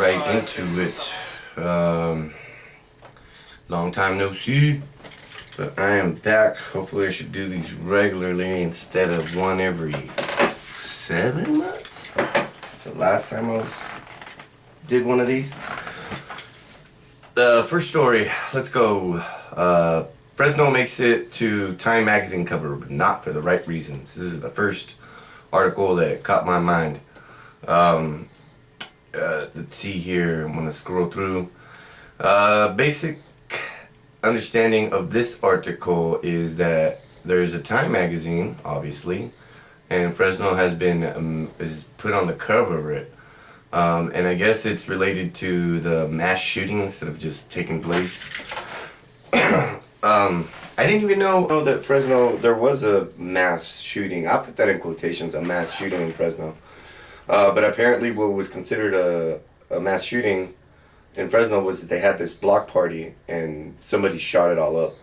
right into it. Long time no see, but I am back. Hopefully I should do these regularly instead of one every 7 months. So last time I did one of these. First story, let's go. Fresno makes it to Time magazine cover, but not for the right reasons. This is the first article that caught my mind. Let's see here, I'm gonna scroll through. Basic understanding of this article is that there's a Time magazine, obviously, and Fresno has been is put on the cover of it. And I guess it's related to the mass shootings that have just taken place. I didn't even know that Fresno, there was a mass shooting. I'll put that in quotations, a mass shooting in Fresno. But apparently what was considered a mass shooting in Fresno was that they had this block party and somebody shot it all up.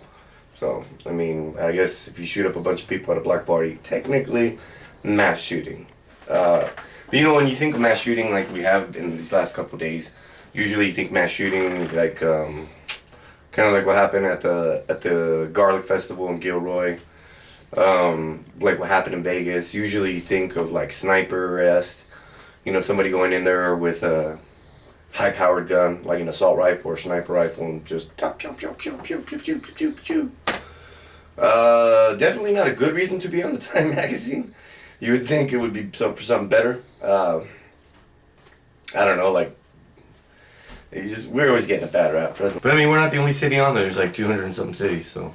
So, I mean, I guess if you shoot up a bunch of people at a block party, technically mass shooting. But you know, when you think of mass shooting like we have in these last couple of days, usually you think mass shooting like kind of like what happened at the Garlic Festival in Gilroy, like what happened in Vegas. Usually you think of like sniper arrest, you know, somebody going in there with a high-powered gun, like an assault rifle or sniper rifle, and just chop, chop, chop, chop, chop, chop, chop, chop, chop. Definitely not a good reason to be on the Time magazine. You would think it would be for something better. I don't know, like, we're always getting a bad rap. But I mean, we're not the only city on there. There's like 200 and something cities, so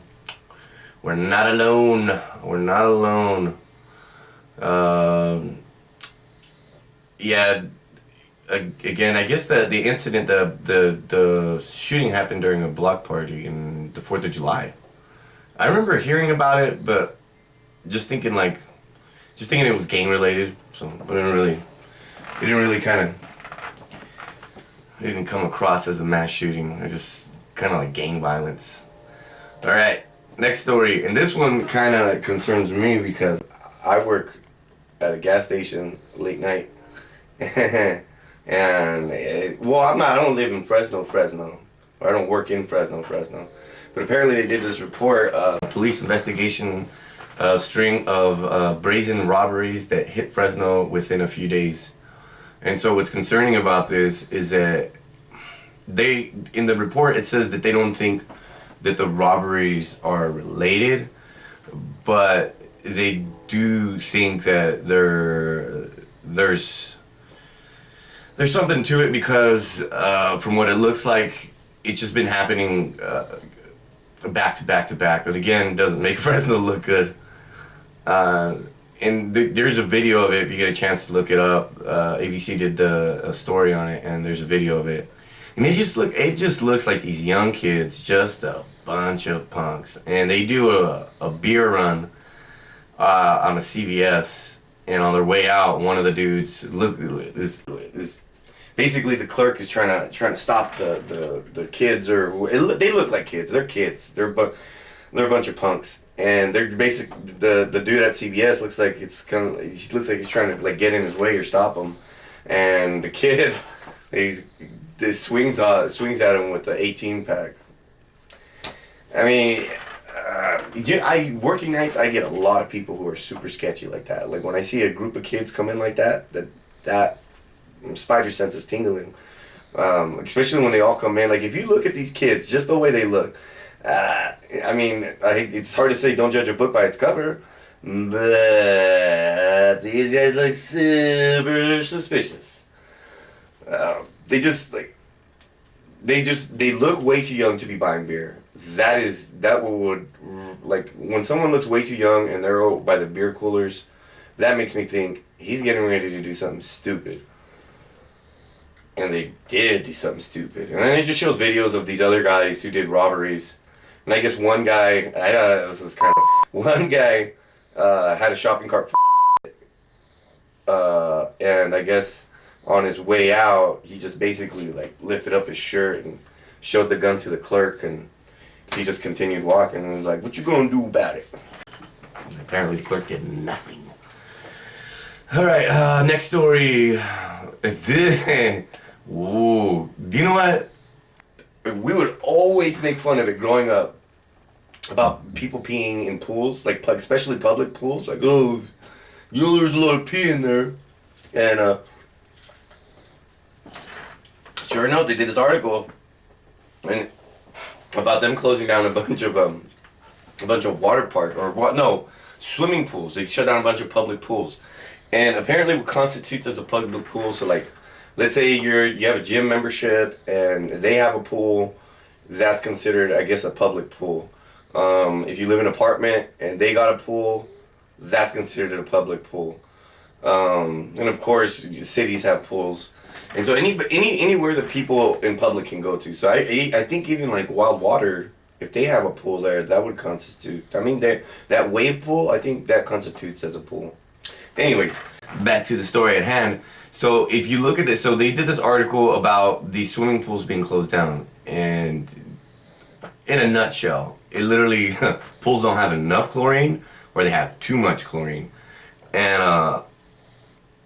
we're not alone. We're not alone. Yeah. Again, I guess the incident, the shooting happened during a block party in the 4th of July. I remember hearing about it, but just thinking it was gang related. So it didn't come across as a mass shooting. It just kind of like gang violence. All right, next story, and this one kind of concerns me because I work at a gas station late night. And I don't live in Fresno, or I don't work in Fresno. But apparently they did this report, police investigation, string of brazen robberies that hit Fresno within a few days. And so what's concerning about this is that in the report it says that they don't think that the robberies are related, but they do think that there's something to it because from what it looks like, it's just been happening back to back to back. But again, it doesn't make Fresno look good. And there's a video of it if you get a chance to look it up. ABC did a story on it, and there's a video of it. And it just looks like these young kids, just a bunch of punks. And they do a beer run on a CVS. And on their way out, one of the dudes is basically the clerk is trying to stop the kids, or they look like kids. They're kids. They're a bunch of punks, and they're the dude at CVS looks like he looks like he's trying to like get in his way or stop him, and the kid swings at him with the 18 pack. I mean. Working nights, I get a lot of people who are super sketchy like that. Like when I see a group of kids come in like that spider sense is tingling. Especially when they all come in. Like if you look at these kids, just the way they look, I mean, it's hard to say don't judge a book by its cover, but these guys look super suspicious. They look way too young to be buying beer. That would like when someone looks way too young and they're by the beer coolers, that makes me think he's getting ready to do something stupid. And they did do something stupid. And then it just shows videos of these other guys who did robberies. And I guess one guy, one guy had a shopping cart and I guess on his way out, he just basically like lifted up his shirt and showed the gun to the clerk, and he just continued walking and was like, "What you gonna do about it?" And apparently the clerk did nothing. All right, next story. Ooh, do you know what? We would always make fun of it growing up about people peeing in pools, like especially public pools. Like, oh, you know, there's a lot of pee in there. And sure enough, they did this article and about them closing down a bunch of water park or what? No, swimming pools. They shut down a bunch of public pools, and apparently, what constitutes as a public pool. So, like, let's say you have a gym membership and they have a pool, that's considered, I guess, a public pool. If you live in an apartment and they got a pool, that's considered a public pool. And of course, cities have pools, and so anywhere that people in public can go to. So I think even like Wild Water, if they have a pool there, that would constitute. I mean that wave pool, I think that constitutes as a pool. Anyways, back to the story at hand. So if you look at this, so they did this article about the swimming pools being closed down, and in a nutshell, it literally pools don't have enough chlorine or they have too much chlorine, and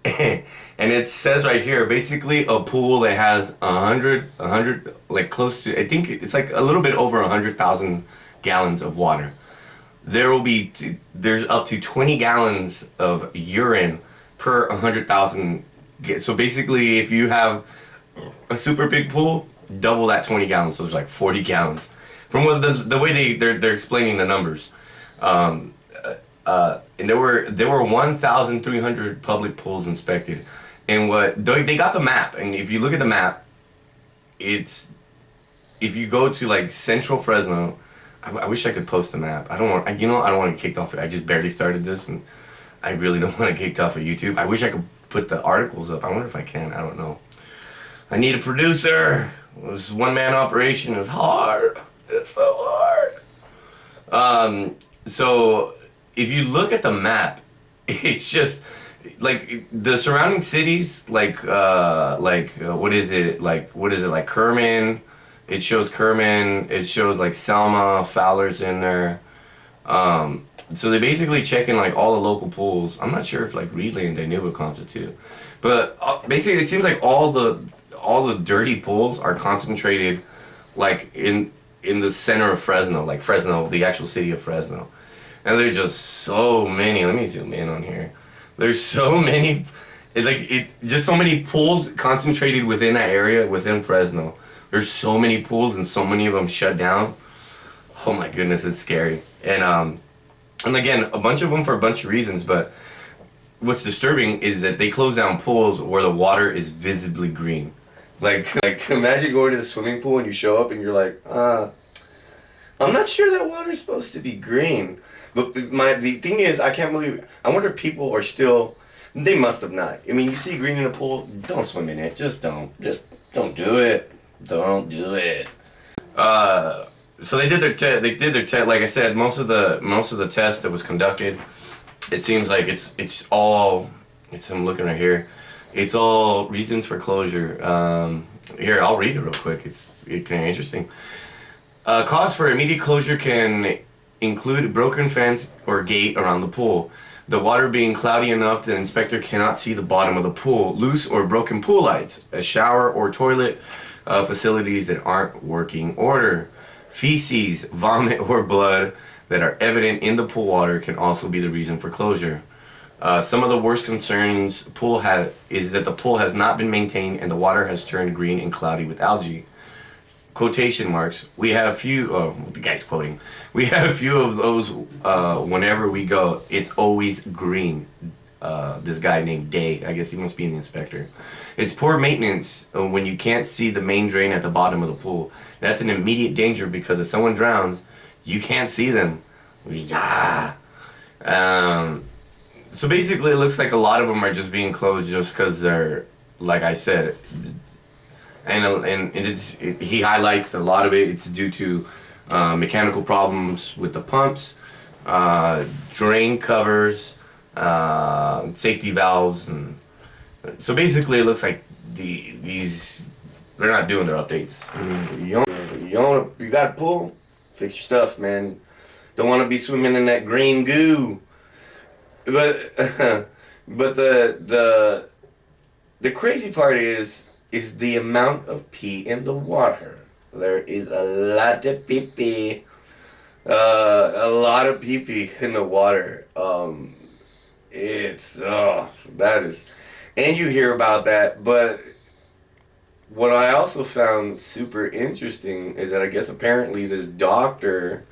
and it says right here, basically a pool that has a hundred, like close to, I think it's like a little bit over 100,000 gallons of water. There's up to 20 gallons of urine per 100,000. So basically, if you have a super big pool, double that 20 gallons, so there's like 40 gallons. From what the way they're explaining the numbers. And there were 1,300 public pools inspected, and what they got the map, and if you look at the map, it's if you go to like Central Fresno, I wish I could post the map. I don't want I don't want to get kicked off. I just barely started this, and I really don't want to get kicked off of YouTube. I wish I could put the articles up. I wonder if I can. I don't know. I need a producer. This one-man operation is hard. It's so hard. So if you look at the map, it's just like the surrounding cities, like what is it? Like Kerman? It shows Kerman. It shows like Selma, Fowler's in there. So they basically check in like all the local pools. I'm not sure if like Reedley and Danube would constitute, but basically it seems like all the dirty pools are concentrated like in the center of Fresno, like Fresno, the actual city of Fresno. And there's just so many. Let me zoom in on here. There's so many. Just so many pools concentrated within that area, within Fresno. There's so many pools and so many of them shut down. Oh my goodness, it's scary. And again, a bunch of them for a bunch of reasons. But what's disturbing is that they close down pools where the water is visibly green. Like imagine going to the swimming pool and you show up and you're like, I'm not sure that water's supposed to be green. But the thing is, I can't believe. I wonder if people are still. They must have not. I mean, you see green in a pool, don't swim in it. Just don't. Just don't do it. Don't do it. So they did their test. Like I said, most of the test that was conducted, it seems like it's all. I'm looking right here. It's all reasons for closure. Here, I'll read it real quick. It's kind of interesting. Cause for immediate closure can include a broken fence or gate around the pool. The water being cloudy enough the inspector cannot see the bottom of the pool. Loose or broken pool lights. A shower or toilet facilities that aren't working order. Feces, vomit, or blood that are evident in the pool water can also be the reason for closure. Some of the worst concerns is that the pool has not been maintained and the water has turned green and cloudy with algae. Quotation marks. We have a few. Oh, the guy's quoting. We have a few of those whenever we go. It's always green. This guy named Day. I guess he must be the inspector. It's poor maintenance when you can't see the main drain at the bottom of the pool. That's an immediate danger because if someone drowns, you can't see them. Yeah. So basically, it looks like a lot of them are just being closed just because they're, like I said, and he highlights that a lot of it's due to mechanical problems with the pumps, drain covers, safety valves, and so basically it looks like they're not doing their updates. You got a pool, fix your stuff, man. Don't want to be swimming in that green goo. But the crazy part is is the amount of pee in the water. There is a lot of pee pee. A lot of pee pee in the water. It's that is, and you hear about that. But what I also found super interesting is that I guess apparently this doctor,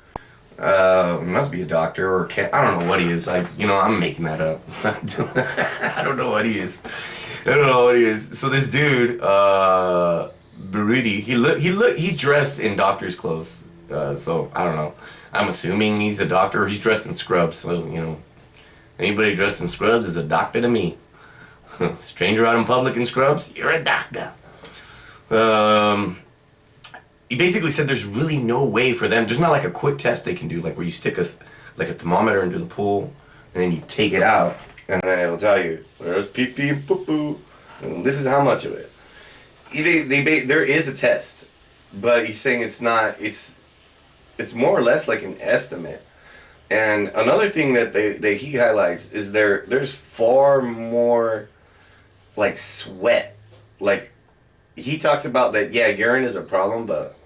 must be a doctor or I don't know what he is. I'm making that up. I don't know what he is. I don't know what he is. So this dude, Barudi, he's dressed in doctor's clothes. So I don't know. I'm assuming he's a doctor or he's dressed in scrubs. So, anybody dressed in scrubs is a doctor to me. Stranger out in public in scrubs, you're a doctor. He basically said there's really no way for them. There's not like a quick test they can do, like where you stick a thermometer into the pool and then you take it out and then it'll tell you there's pee pee and poo poo and this is how much of it. There is a test, but he's saying it's not. It's more or less like an estimate. And another thing that he highlights is there's far more like sweat. Like he talks about that, yeah, urine is a problem, but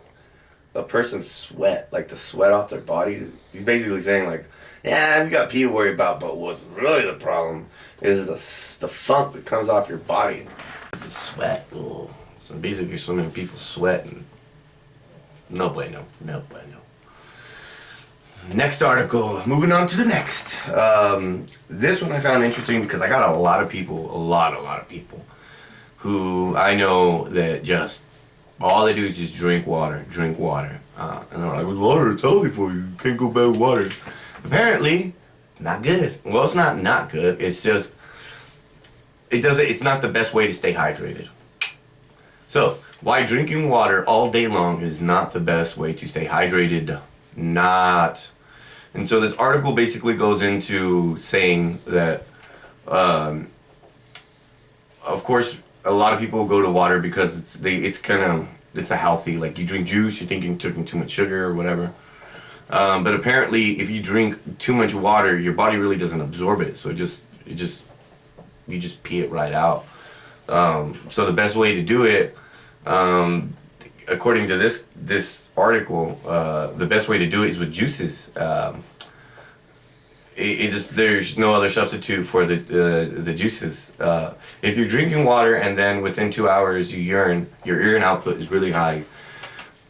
a person's sweat, like the sweat off their body, he's basically saying like, yeah, you got pee to worry about, but what's really the problem is the funk that comes off your body. It's the sweat. Ugh. So basically swimming in people's sweat and no bueno. Next article, moving on to the next. This one I found interesting because I got a lot of people who I know that just all they do is just drink water. And they're like, with water, it's healthy for you. You can't go bad with water. Apparently, not good. Well, it's not good. It's just, it's not the best way to stay hydrated. So, why drinking water all day long is not the best way to stay hydrated. Not. And so this article basically goes into saying that, of course, a lot of people go to water because it's a healthy, like you drink juice, you're thinking taking too much sugar or whatever. But apparently, if you drink too much water, your body really doesn't absorb it. So you just pee it right out. So the best way to do it, according to this article, the best way to do it is with juices. There's no other substitute for the juices. If you're drinking water and then within 2 hours your urine output is really high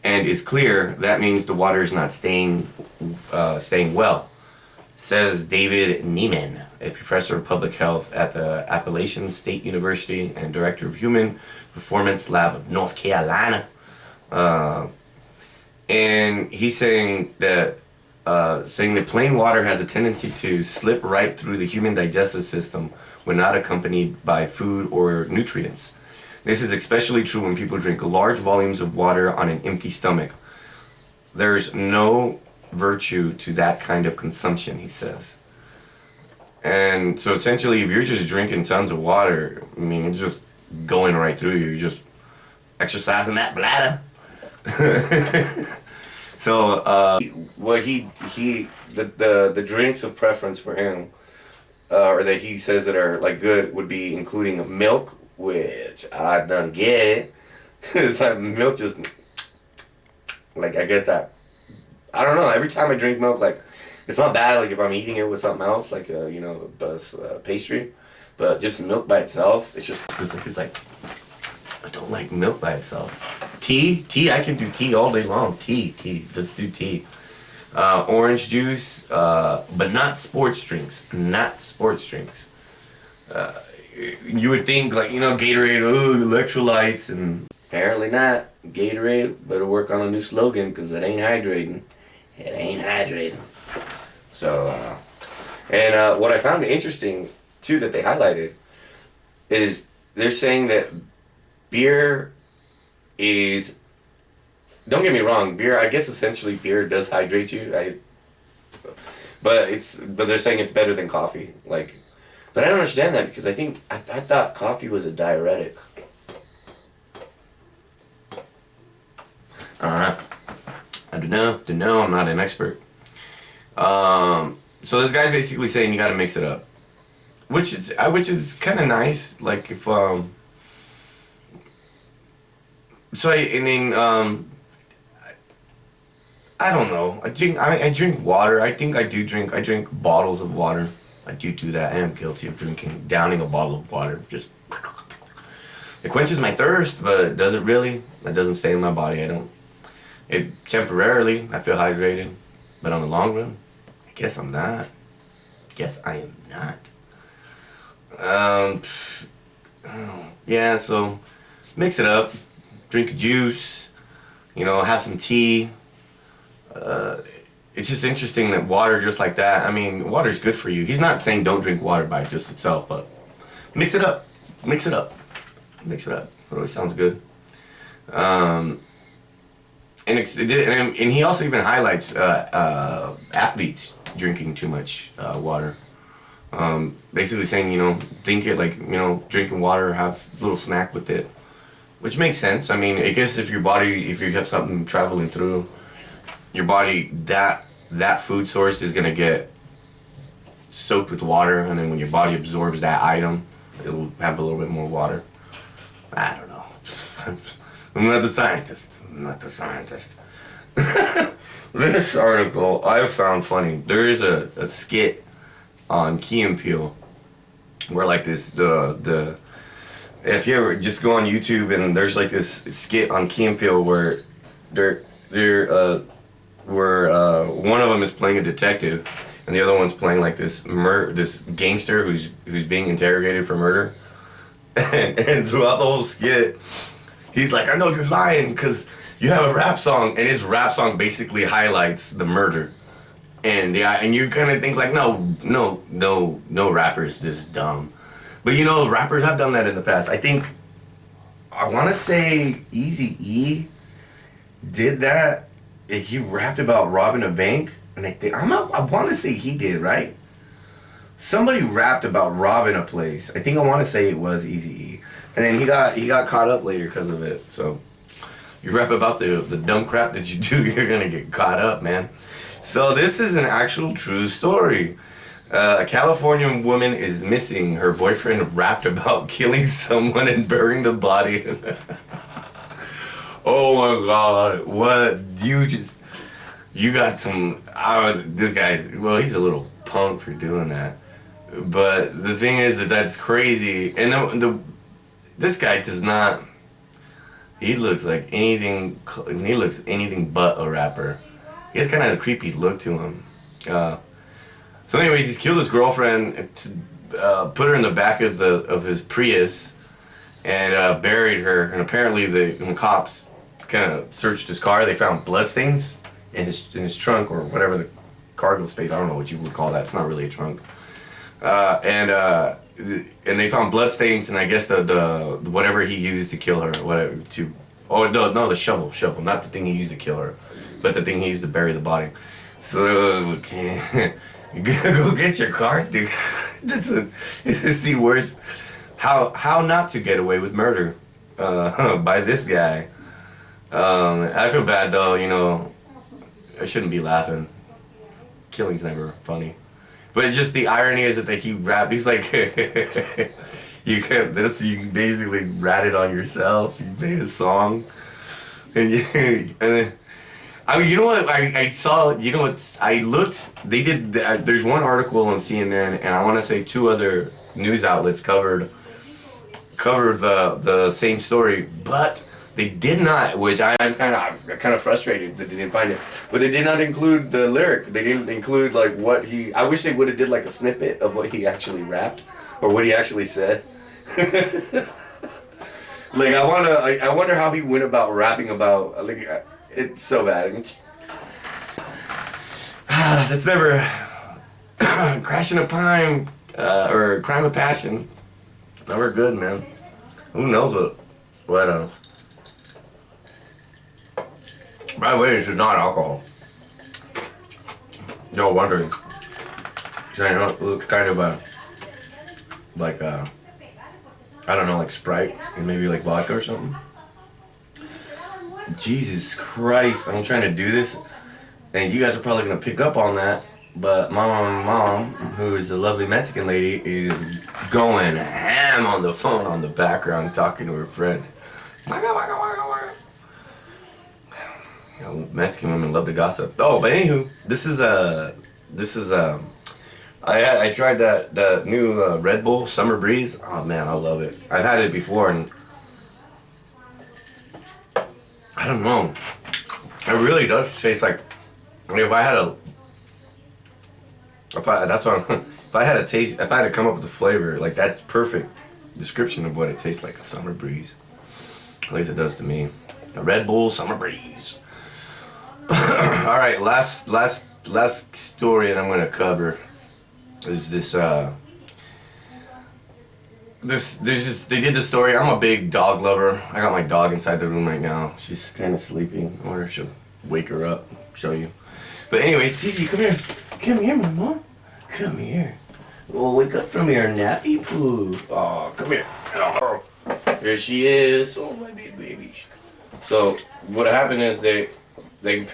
and is clear, that means the water is not staying well. Says David Neiman, a professor of public health at the Appalachian State University and director of Human Performance Lab of North Carolina. And he's saying that plain water has a tendency to slip right through the human digestive system when not accompanied by food or nutrients. This is especially true when people drink large volumes of water on an empty stomach. There's no virtue to that kind of consumption, he says. And so essentially, if you're just drinking tons of water, I mean, it's just going right through you. You're just exercising that bladder. So, the drinks of preference for him, or that he says that are like good, would be including milk, which I done get it, cause milk just like I get that. I don't know. Every time I drink milk, like it's not bad. Like if I'm eating it with something else, like pastry, but just milk by itself, it's like I don't like milk by itself. Tea, I can do tea all day long. Tea. Let's do tea. Orange juice, but not sports drinks. You would think like Gatorade, electrolytes, and apparently not. Gatorade better work on a new slogan because it ain't hydrating. So, and what I found interesting too that they highlighted is they're saying that beer is, don't get me wrong, beer, I guess essentially beer does hydrate you. But they're saying it's better than coffee. Like, but I don't understand that because I thought coffee was a diuretic. Alright. I don't know, I'm not an expert. So this guy's basically saying you gotta mix it up. Which is kind of nice. Like if and then I don't know. I drink water. I think I do drink. I drink bottles of water. I do that. I am guilty of downing a bottle of water. Just it quenches my thirst, but does it really? It doesn't stay in my body. I don't. It temporarily. I feel hydrated, but on the long run, I guess I'm not. Guess I am not. Yeah. So mix it up. Drink a juice. You know, have some tea. It's just interesting that water just like that. I mean, water's good for you. He's not saying don't drink water by just itself, but mix it up. Mix it up. Mix it up. It always sounds good. And he also even highlights athletes drinking too much water. Basically saying, you know, think it like, you know, drinking water, have a little snack with it, which makes sense. I mean, I guess if you have something traveling through your body, that food source is gonna get soaked with water, and then when your body absorbs that item, it will have a little bit more water. I don't know. I'm not the scientist. This article I found funny. There is a skit on Key and Peele where like the if you ever just go on YouTube and there's like this skit on Key and Peele where one of them is playing a detective and the other one's playing like this gangster who's being interrogated for murder. And throughout the whole skit, he's like, I know you're lying because you have a rap song, and his rap song basically highlights the murder. And you kind of think like, no rapper's this dumb. But you know, rappers have done that in the past. I want to say Eazy-E did that. Like, he rapped about robbing a bank, and I want to say he did, right? Somebody rapped about robbing a place. I want to say it was Eazy-E, and then he got caught up later because of it. So you rap about the dumb crap that you do, you're gonna get caught up, man. So this is an actual true story. A California woman is missing. Her boyfriend rapped about killing someone and burying the body. Oh my God! What you got some? This guy's he's a little punk for doing that. But the thing is that's crazy, and this guy does not. He looks like anything. He looks anything but a rapper. He has kind of a creepy look to him. So, anyways, he's killed his girlfriend, put her in the back of his Prius, and buried her. And apparently, when the cops kind of searched his car, they found bloodstains in his trunk or whatever the cargo space. I don't know what you would call that. It's not really a trunk. And they found bloodstains, and I guess the whatever he used to kill her, the shovel, not the thing he used to kill her, but the thing he used to bury the body. So go get your car, dude. This is the worst. How not to get away with murder by this guy. I feel bad though. You know, I shouldn't be laughing. Killing's never funny. But it's just the irony is that he rapped. He's like, you basically ratted on yourself. You made a song, and then, I mean, you know what I saw. You know what I looked. They did. There's one article on CNN, and I want to say 2 other news outlets covered the same story, but they did not, which I'm kind of frustrated that they didn't find it. But they did not include the lyric. They didn't include like what he. I wish they would have did like a snippet of what he actually rapped or what he actually said. Like I wonder how he went about rapping about. Like it's so bad. That's never crashing a pine or crime of passion. Never good, man. Who knows what by the way, this is not alcohol. No wondering. I know it looks kind of like I don't know, like Sprite and maybe like vodka or something. Jesus Christ, I'm trying to do this, and you guys are probably gonna pick up on that. But my mom, who is a lovely Mexican lady, is going ham on the phone on the background talking to her friend. You know, Mexican women love to gossip. Oh, but anywho, I tried that new Red Bull Summer Breeze. Oh man, I love it. I've had it before, and I don't know. It really does taste like if I had a if I that's what I'm, if I had a taste if I had to come up with a flavor like that's perfect description of what it tastes like, a summer breeze. At least it does to me. A Red Bull Summer Breeze. All right, last story that I'm gonna cover is this. They did the story. I'm a big dog lover. I got my dog inside the room right now. She's kind of sleeping. I wonder if she'll wake her up. Show you. But anyway, Cece, come here. Come here, Mama. Come here. Well, wake up from your nappy poo. Oh, come here. Oh, there she is. Oh, my big baby. So what happened is they making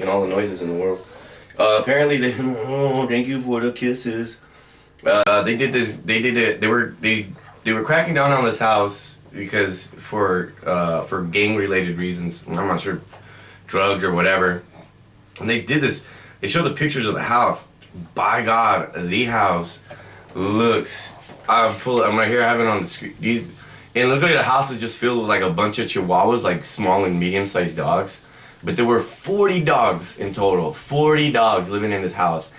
all the noises in the world. Apparently they thank you for the kisses. They did this. They did it. They were cracking down on this house because for gang related reasons. I'm not sure, drugs or whatever. And they did this. They showed the pictures of the house. By God, the house looks. I'm right here. I have it on the screen. It looks like the house is just filled with like a bunch of chihuahuas, like small and medium sized dogs. But there were 40 dogs in total. 40 dogs living in this house.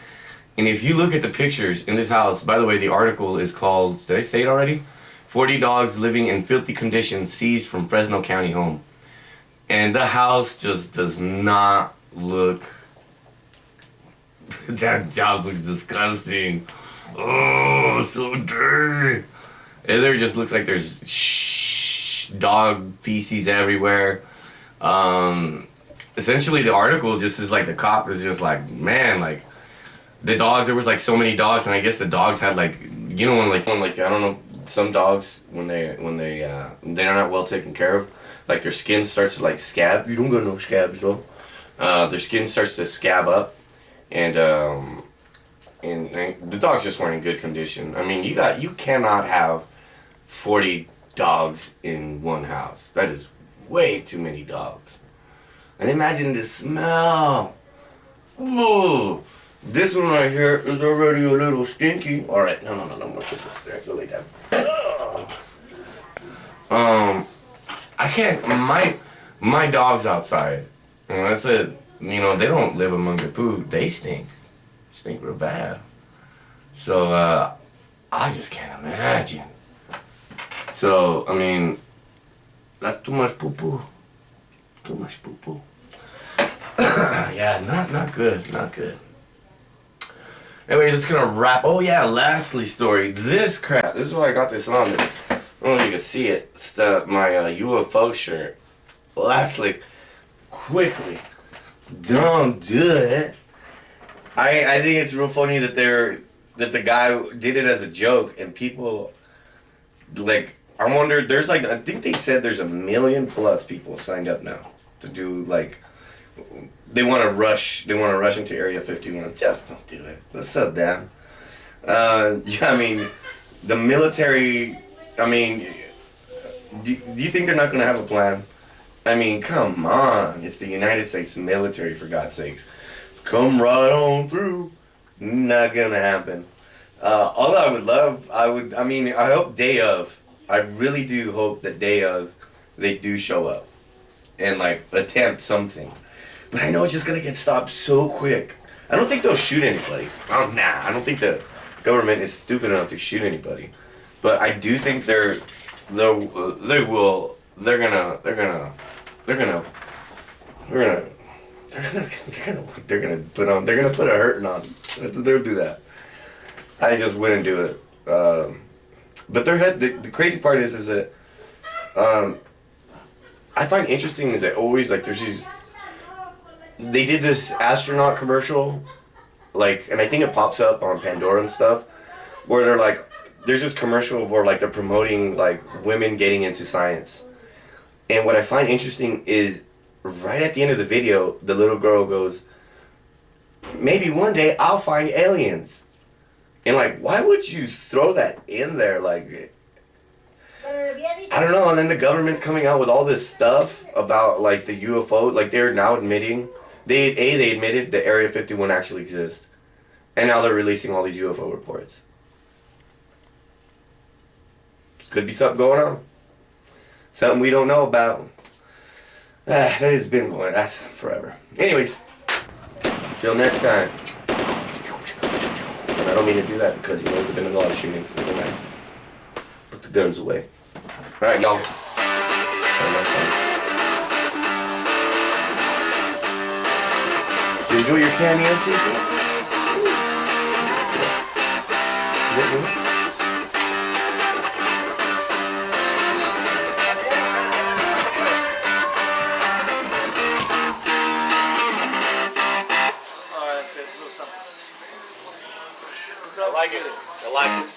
And if you look at the pictures in this house, by the way, the article is called, did I say it already? 40 dogs living in filthy conditions seized from Fresno County home. And the house just does not look, that house looks disgusting. Oh, so dirty. And there just looks like there's dog feces everywhere. Essentially the article just is like the cop is just like, man, like the dogs, there was like so many dogs, and I guess the dogs had like, you know, when like I don't know, some dogs when they're not well taken care of, like their skin starts to like scab. You don't got no scabs though. Their skin starts to scab up, and the dogs just weren't in good condition. I mean, you cannot have 40 dogs in one house. That is way too many dogs. And imagine the smell. Ooh. This one right here is already a little stinky. Alright, no more kisses. There, go lay down. I can't, my dog's outside. And I said, you know, they don't live among the poo. They stink. Stink real bad. So, I just can't imagine. So, I mean, that's too much poo-poo. Too much poo-poo. Yeah, not good, not good. Anyway, just gonna wrap. Oh yeah, lastly story. This crap. This is why I got this on. I don't know if you can see it. It's my UFO shirt. Lastly, quickly, don't do it. I think it's real funny that the guy did it as a joke, and people like. I wonder. There's like, I think they said there's 1 million plus people signed up now to do like. They want to rush into Area 51. Just don't do it. That's so dumb. Yeah, I mean, the military. I mean, do you think they're not going to have a plan? I mean, come on. It's the United States military, for God's sakes. Come right on through. Not going to happen. All I would love, I mean, I hope day of. I really do hope that day of they do show up and like attempt something. But I know it's just gonna get stopped so quick. I don't think they'll shoot anybody. I don't think the government is stupid enough to shoot anybody. But I do think they're gonna put a hurting on. They'll do that. I just wouldn't do it. But the crazy part is that I find interesting is that always like there's these. They did this astronaut commercial, like, and I think it pops up on Pandora and stuff, where they're like, there's this commercial where like they're promoting like women getting into science, and what I find interesting is right at the end of the video, the little girl goes, "Maybe one day I'll find aliens," and like, why would you throw that in there? Like, I don't know, and then the government's coming out with all this stuff about like the UFO. Like they're now admitting they admitted that Area 51 actually exists, and now they're releasing all these UFO reports. Could be something going on, something we don't know about. That has been going. That's forever. Anyways, till next time. And I don't mean to do that because there's been a lot of shootings. So I put the guns away. All right, y'all. Did you enjoy your cameo, Cece? I like it. I like it.